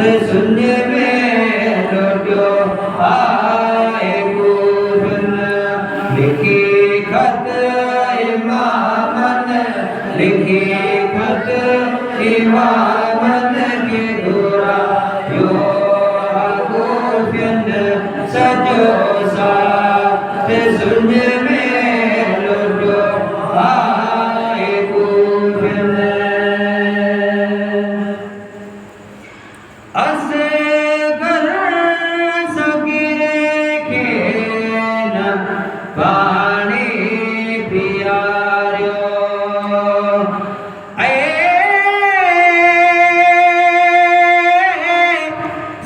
शून्य में लौटो आए गुरन लिखी खत इमामन लिखी खत इमामन के गोरा यो गुरन सजो सा शून्य में लौटो आए गुरन असगर सगिरे के न पानी पियारो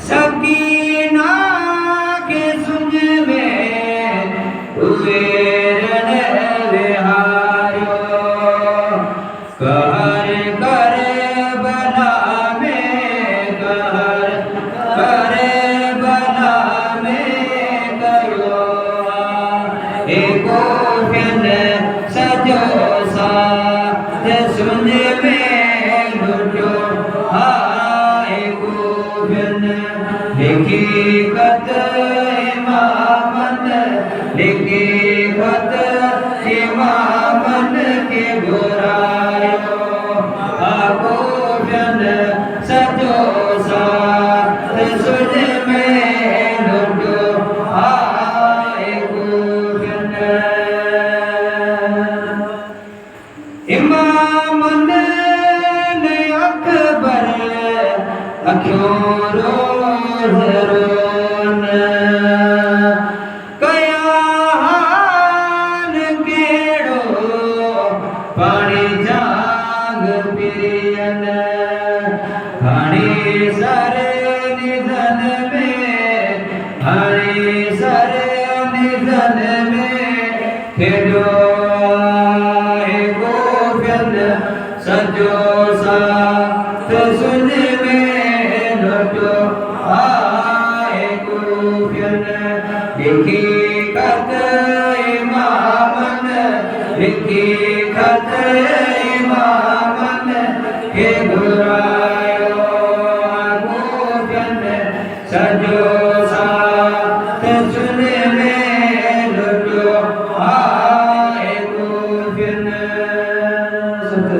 सकीना के सुन में हुए रण विहारो कहर कर बला में कहर बला में करो एको फिन सजो सा सुन में लुटो आए को फिन लिखी खत इमामन लिखी खत इमामन के गोरायो आपो फिन सजो सा सुन में लुटो आए को फिन इमामन ने अकबर अखियों रोज रोन कया हाल केड़ो पानी जाग पियन हणी सर निधन में हणी सर निधन में खेड़ो सजो सा सुन में लौटो आए गुरन लिखी खत इमामन लिखी खत इमामन के गुरायो गुरन सजो सा सुन में लौटो आए गुरन